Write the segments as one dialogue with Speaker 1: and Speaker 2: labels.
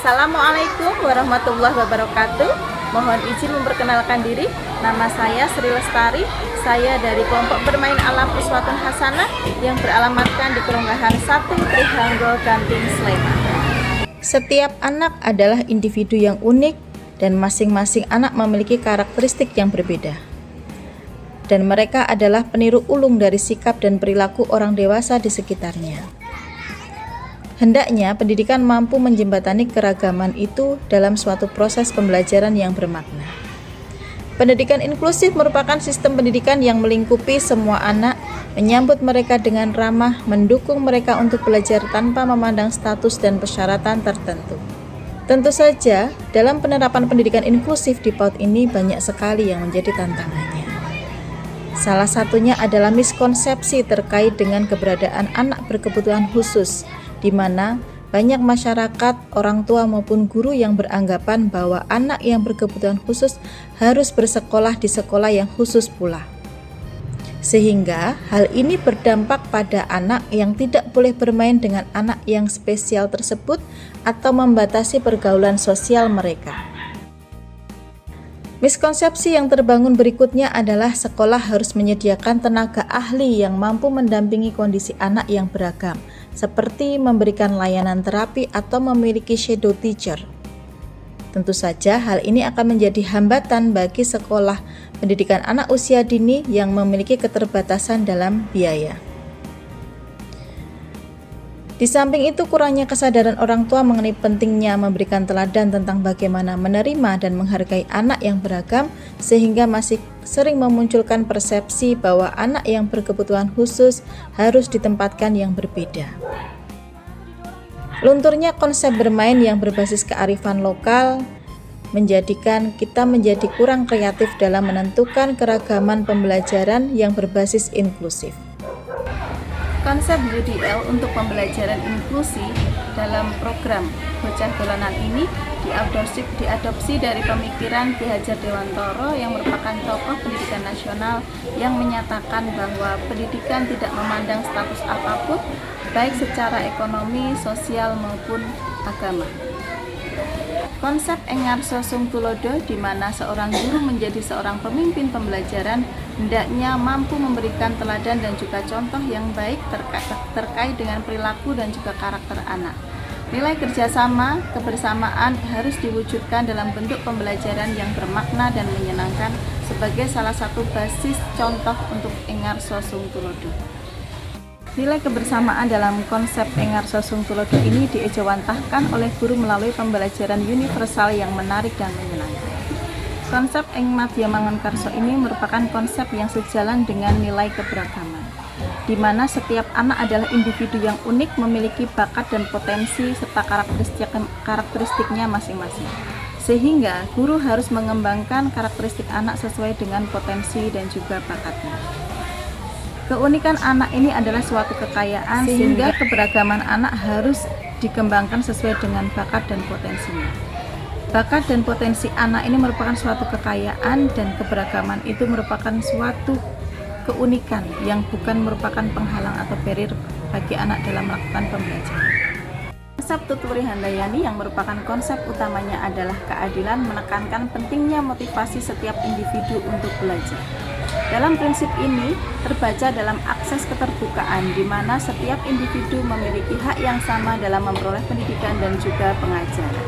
Speaker 1: Assalamualaikum warahmatullahi wabarakatuh. Mohon izin memperkenalkan diri. Nama saya Sri Lestari. Saya dari kelompok bermain alam Uswatun Hasanah yang beralamatkan di Kelurahan 1 Trihanggo, Ganting, Sleman. Setiap anak adalah individu yang unik dan masing-masing anak memiliki karakteristik yang berbeda. Dan mereka adalah peniru ulung dari sikap dan perilaku orang dewasa di sekitarnya. Hendaknya pendidikan mampu menjembatani keragaman itu dalam suatu proses pembelajaran yang bermakna. Pendidikan inklusif merupakan sistem pendidikan yang melingkupi semua anak, menyambut mereka dengan ramah, mendukung mereka untuk belajar tanpa memandang status dan persyaratan tertentu. Tentu saja, dalam penerapan pendidikan inklusif di PAUD ini banyak sekali yang menjadi tantangannya. Salah satunya adalah miskonsepsi terkait dengan keberadaan anak berkebutuhan khusus, di mana banyak masyarakat, orang tua maupun guru yang beranggapan bahwa anak yang berkebutuhan khusus harus bersekolah di sekolah yang khusus pula. Sehingga hal ini berdampak pada anak yang tidak boleh bermain dengan anak yang spesial tersebut atau membatasi pergaulan sosial mereka. Miskonsepsi yang terbangun berikutnya adalah sekolah harus menyediakan tenaga ahli yang mampu mendampingi kondisi anak yang beragam, seperti memberikan layanan terapi atau memiliki shadow teacher. Tentu saja hal ini akan menjadi hambatan bagi sekolah pendidikan anak usia dini yang memiliki keterbatasan dalam biaya. Di samping itu, kurangnya kesadaran orang tua mengenai pentingnya memberikan teladan tentang bagaimana menerima dan menghargai anak yang beragam, sehingga masih sering memunculkan persepsi bahwa anak yang berkebutuhan khusus harus ditempatkan yang berbeda. Lunturnya konsep bermain yang berbasis kearifan lokal menjadikan kita menjadi kurang kreatif dalam menentukan keragaman pembelajaran yang berbasis inklusif. Konsep UDL untuk pembelajaran inklusi dalam program Bocah Dolanan ini diadopsi dari pemikiran Ki Hajar Dewantoro yang merupakan tokoh pendidikan nasional yang menyatakan bahwa pendidikan tidak memandang status apapun, baik secara ekonomi, sosial maupun agama. Konsep Engarso Sung Tulodo, di mana seorang guru menjadi seorang pemimpin pembelajaran, hendaknya mampu memberikan teladan dan juga contoh yang baik terkait dengan perilaku dan juga karakter anak. Nilai kerjasama, kebersamaan harus diwujudkan dalam bentuk pembelajaran yang bermakna dan menyenangkan sebagai salah satu basis contoh untuk Engarso Sung Tulodo. Nilai kebersamaan dalam konsep Engarso Sung Tulodo ini diejawantahkan oleh guru melalui pembelajaran universal yang menarik dan menyenangkan. Konsep Eng Madya Mangunkarso ini merupakan konsep yang sejalan dengan nilai keberagaman, di mana setiap anak adalah individu yang unik, memiliki bakat dan potensi serta karakteristiknya masing-masing. Sehingga guru harus mengembangkan karakteristik anak sesuai dengan potensi dan juga bakatnya. Keunikan anak ini adalah suatu kekayaan, sehingga keberagaman anak harus dikembangkan sesuai dengan bakat dan potensinya. Bakat dan potensi anak ini merupakan suatu kekayaan, dan keberagaman itu merupakan suatu keunikan yang bukan merupakan penghalang atau barrier bagi anak dalam melakukan pembelajaran. Konsep Tuturi Handayani yang merupakan konsep utamanya adalah keadilan, menekankan pentingnya motivasi setiap individu untuk belajar. Dalam prinsip ini terbaca dalam akses keterbukaan, di mana setiap individu memiliki hak yang sama dalam memperoleh pendidikan dan juga pengajaran.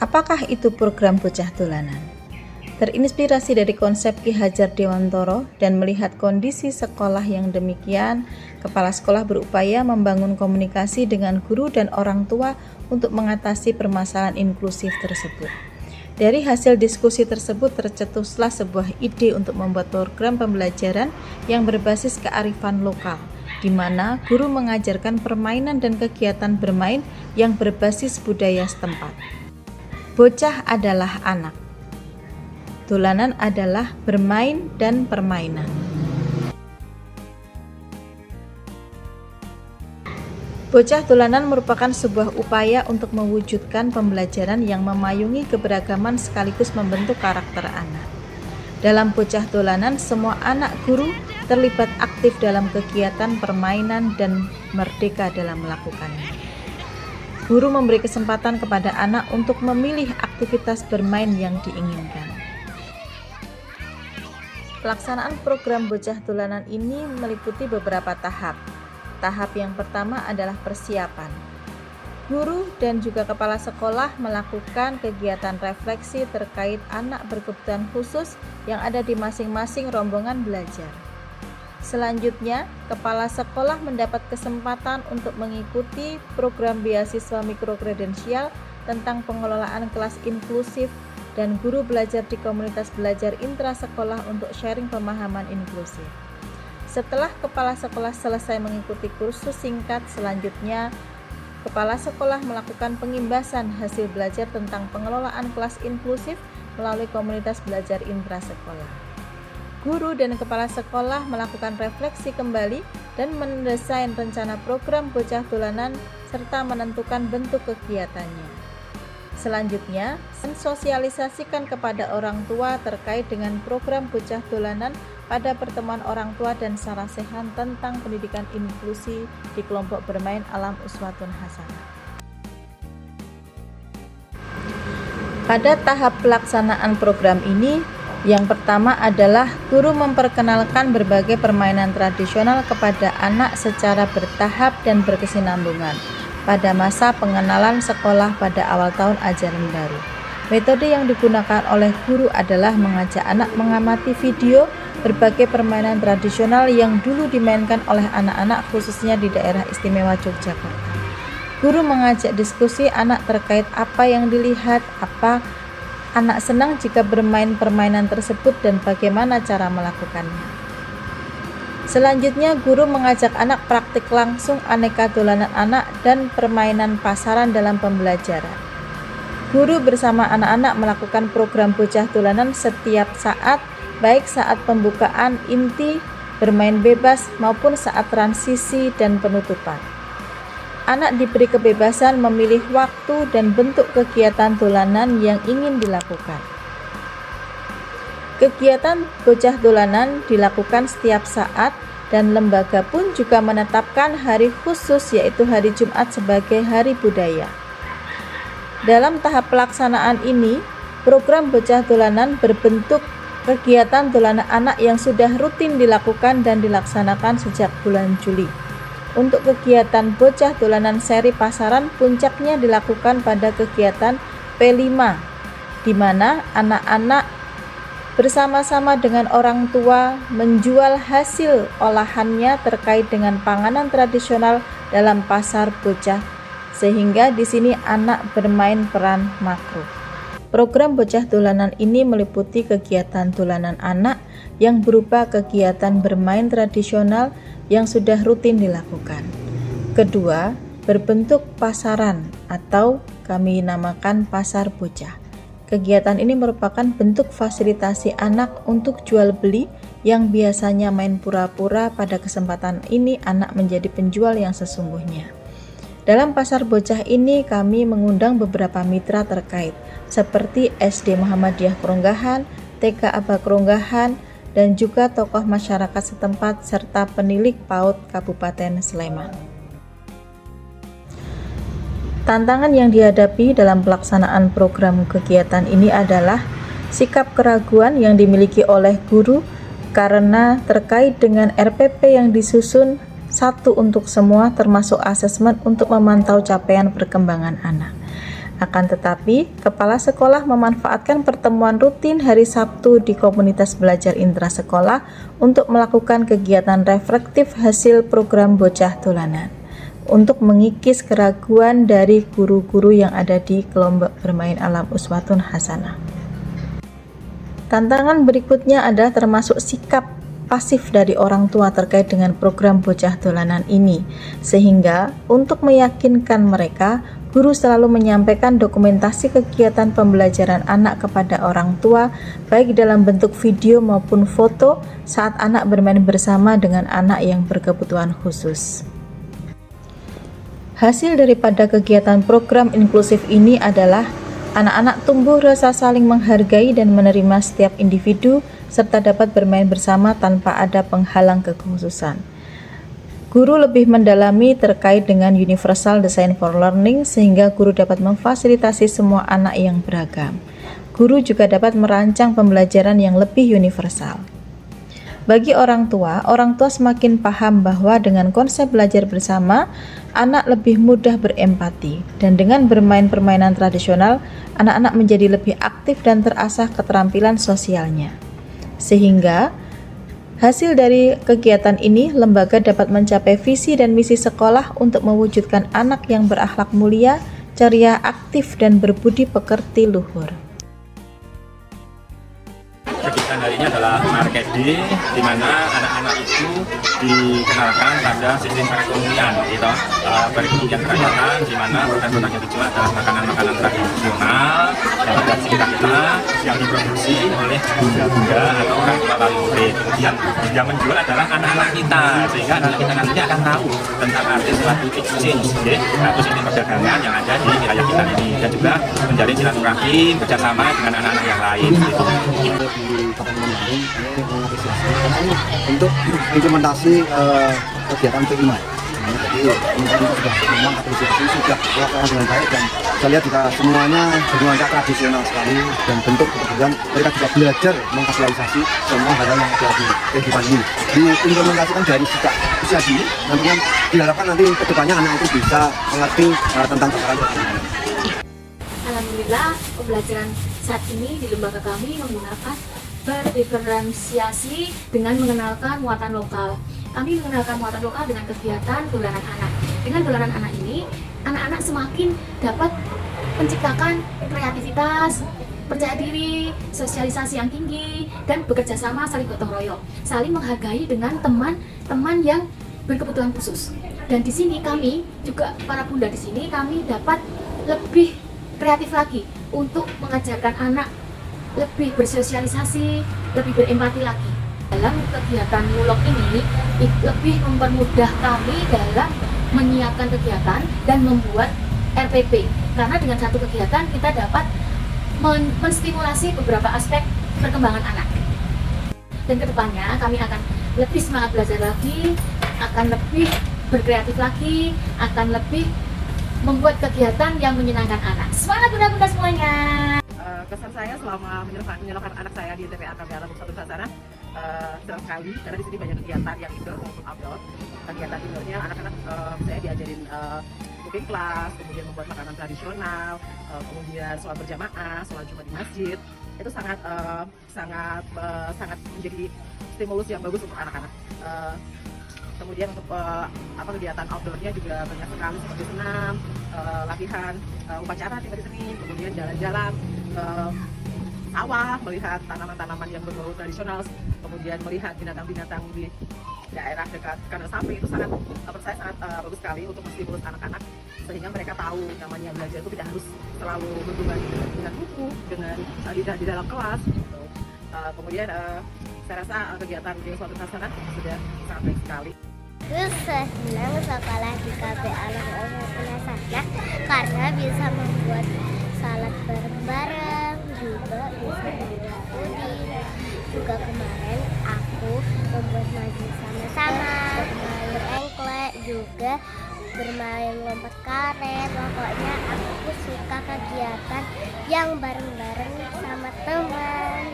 Speaker 1: Apakah itu program Bocah Dolanan? Terinspirasi dari konsep Ki Hajar Dewantoro dan melihat kondisi sekolah yang demikian, kepala sekolah berupaya membangun komunikasi dengan guru dan orang tua untuk mengatasi permasalahan inklusif tersebut. Dari hasil diskusi tersebut tercetuslah sebuah ide untuk membuat program pembelajaran yang berbasis kearifan lokal, di mana guru mengajarkan permainan dan kegiatan bermain yang berbasis budaya setempat. Bocah adalah anak. Dolanan adalah bermain dan permainan. Bocah Dolanan merupakan sebuah upaya untuk mewujudkan pembelajaran yang memayungi keberagaman sekaligus membentuk karakter anak. Dalam Bocah Dolanan, semua anak guru terlibat aktif dalam kegiatan permainan dan merdeka dalam melakukannya. Guru memberi kesempatan kepada anak untuk memilih aktivitas bermain yang diinginkan. Pelaksanaan program Bocah Dolanan ini meliputi beberapa tahap. Tahap yang pertama adalah persiapan. Guru dan juga kepala sekolah melakukan kegiatan refleksi terkait anak berkebutuhan khusus yang ada di masing-masing rombongan belajar. Selanjutnya, kepala sekolah mendapat kesempatan untuk mengikuti program beasiswa mikrokredensial tentang pengelolaan kelas inklusif dan guru belajar di komunitas belajar intrasekolah untuk sharing pemahaman inklusif. Setelah kepala sekolah selesai mengikuti kursus singkat, selanjutnya kepala sekolah melakukan pengimbasan hasil belajar tentang pengelolaan kelas inklusif melalui komunitas belajar intrasekolah. Guru dan kepala sekolah melakukan refleksi kembali dan mendesain rencana program Bocah Dolanan serta menentukan bentuk kegiatannya. Selanjutnya, mensosialisasikan kepada orang tua terkait dengan program Bocah Dolanan pada pertemuan orang tua dan sarasehan tentang pendidikan inklusi di kelompok bermain Alam Uswatun Hasanah. Pada tahap pelaksanaan program ini, yang pertama adalah guru memperkenalkan berbagai permainan tradisional kepada anak secara bertahap dan berkesinambungan pada masa pengenalan sekolah pada awal tahun ajaran baru. Metode yang digunakan oleh guru adalah mengajak anak mengamati video berbagai permainan tradisional yang dulu dimainkan oleh anak-anak khususnya di daerah istimewa Yogyakarta. Guru mengajak diskusi anak terkait apa yang dilihat, apa anak senang jika bermain permainan tersebut dan bagaimana cara melakukannya. Selanjutnya, guru mengajak anak praktik langsung aneka dolanan anak dan permainan pasaran dalam pembelajaran. Guru bersama anak-anak melakukan program Bocah Dolanan setiap saat, baik saat pembukaan, inti, bermain bebas, maupun saat transisi dan penutupan. Anak diberi kebebasan memilih waktu dan bentuk kegiatan dolanan yang ingin dilakukan. Kegiatan Bocah Dolanan dilakukan setiap saat dan lembaga pun juga menetapkan hari khusus yaitu hari Jumat sebagai hari budaya. Dalam tahap pelaksanaan ini, program Bocah Dolanan berbentuk kegiatan dolanan anak yang sudah rutin dilakukan dan dilaksanakan sejak bulan Juli. Untuk kegiatan Bocah Dolanan seri pasaran, puncaknya dilakukan pada kegiatan P5, di mana anak-anak bersama-sama dengan orang tua menjual hasil olahannya terkait dengan panganan tradisional dalam pasar bocah, sehingga di sini anak bermain peran makro. Program Bocah Dolanan ini meliputi kegiatan dolanan anak yang berupa kegiatan bermain tradisional yang sudah rutin dilakukan. Kedua, berbentuk pasaran atau kami namakan pasar bocah. Kegiatan ini merupakan bentuk fasilitasi anak untuk jual beli yang biasanya main pura-pura. Pada kesempatan ini anak menjadi penjual yang sesungguhnya. Dalam pasar bocah ini kami mengundang beberapa mitra terkait seperti SD Muhammadiyah Keronggahan, TK Aba Keronggahan, dan juga tokoh masyarakat setempat serta penilik PAUD Kabupaten Sleman. Tantangan yang dihadapi dalam pelaksanaan program kegiatan ini adalah sikap keraguan yang dimiliki oleh guru karena terkait dengan RPP yang disusun satu untuk semua termasuk asesmen untuk memantau capaian perkembangan anak. Akan tetapi, kepala sekolah memanfaatkan pertemuan rutin hari Sabtu di komunitas belajar intrasekolah untuk melakukan kegiatan reflektif hasil program Bocah Dolanan untuk mengikis keraguan dari guru-guru yang ada di kelompok bermain Alam Uswatun Hasanah. Tantangan berikutnya adalah termasuk sikap pasif dari orang tua terkait dengan program Bocah Dolanan ini, sehingga untuk meyakinkan mereka, guru selalu menyampaikan dokumentasi kegiatan pembelajaran anak kepada orang tua, baik dalam bentuk video maupun foto saat anak bermain bersama dengan anak yang berkebutuhan khusus. Hasil daripada kegiatan program inklusif ini adalah anak-anak tumbuh rasa saling menghargai dan menerima setiap individu, serta dapat bermain bersama tanpa ada penghalang kekhususan. Guru lebih mendalami terkait dengan Universal Design for Learning sehingga guru dapat memfasilitasi semua anak yang beragam. Guru juga dapat merancang pembelajaran yang lebih universal. Bagi orang tua semakin paham bahwa dengan konsep belajar bersama, anak lebih mudah berempati, dan dengan bermain permainan tradisional, anak-anak menjadi lebih aktif dan terasah keterampilan sosialnya. Sehingga, hasil dari kegiatan ini, lembaga dapat mencapai visi dan misi sekolah untuk mewujudkan anak yang berakhlak mulia, ceria, aktif, dan berbudi pekerti luhur.
Speaker 2: Kegiatan hari ini adalah market day, di mana anak-anak itu dikenalkan pada sistem perekonomian, gitu. Perekonomian kerakyatan, di mana produk-produk yang dijual adalah makanan-makanan tradisional yang ada di sekitar kita, yang diproduksi oleh bunda-bunda atau orang tua wali murid. Kemudian yang menjual adalah anak-anak kita, sehingga anak kita nantinya akan tahu tentang arti suatu exchange, atau sistem perdagangan yang ada di wilayah kita ini, dan juga menjalin silaturahim bekerjasama dengan anak-anak yang lain. Gitu.
Speaker 3: Di Kabupaten Bandung mengapresiasi untuk implementasi kegiatan P5. Jadi teman-teman sudah memang apresiasi, sudah melakukan dengan baik, dan saya lihat juga semuanya bernuansa tradisional sekali, dan bentuk kemudian mereka juga belajar mengkapitalisasi semua hal yang ada di kehidupan ini. Diimplementasikan dari sejak usia dini, nantinya diharapkan nanti kedepannya anak itu bisa mengerti tentang perkara-perkara.
Speaker 4: Alhamdulillah, pembelajaran saat ini di lembaga kami menggunakan berdiferensiasi dengan mengenalkan muatan lokal. Kami mengenalkan muatan lokal dengan kegiatan dolanan anak. Dengan dolanan anak ini, anak-anak semakin dapat menciptakan kreativitas, percaya diri, sosialisasi yang tinggi, dan bekerja sama, saling gotong royong, saling menghargai dengan teman-teman yang berkebutuhan khusus. Dan di sini kami juga, para bunda di sini, kami dapat lebih kreatif lagi untuk mengajarkan anak lebih bersosialisasi, lebih berempati lagi. Dalam kegiatan mulok ini lebih mempermudah kami dalam menyiapkan kegiatan dan membuat RPP, karena dengan satu kegiatan kita dapat menstimulasi beberapa aspek perkembangan anak. Dan kedepannya kami akan lebih semangat belajar lagi, akan lebih berkreatif lagi, akan lebih membuat kegiatan yang menyenangkan anak. Semangat bunda-bunda semuanya!
Speaker 5: Kesan saya selama menyerahkan anak saya di TPA kami Alam Satu Sasana senang sekali, karena di sini banyak kegiatan yang indoor maupun outdoor. Kegiatan indoornya anak-anak saya diajarin cooking class, kemudian membuat makanan tradisional, kemudian sholat berjamaah, sholat Jumat di masjid. Itu sangat menjadi stimulus yang bagus untuk anak-anak. Kemudian untuk kegiatan outdoornya juga banyak sekali, seperti senam, latihan, upacara tiba di sini, kemudian jalan-jalan sawah, melihat tanaman-tanaman yang berbau tradisional, kemudian melihat binatang-binatang di daerah dekat kandang sapi. Itu sangat bagus sekali untuk menstimulus anak-anak, sehingga mereka tahu namanya belajar itu tidak harus selalu berhubungan dengan buku, dengan di dalam kelas gitu. Kemudian saya rasa kegiatan di suatu sasana sudah sangat baik sekali.
Speaker 6: Terus senang sekolah di KB Alam Sasana karena bisa membuat salad bareng-bareng, juga bisa membuat puding. Juga kemarin aku membuat madu sama-sama, bermain engklek, juga bermain lompat karet. Pokoknya aku suka kegiatan yang bareng-bareng sama teman.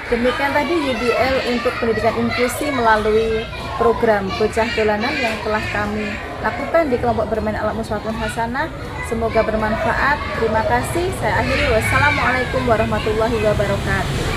Speaker 1: Demikian tadi UDL untuk pendidikan inklusi melalui program Bocah Dolanan yang telah kami lakukan di kelompok bermain alat Muswatun Hasanah. Semoga bermanfaat. Terima kasih. Saya akhiri. Wassalamualaikum warahmatullahi wabarakatuh.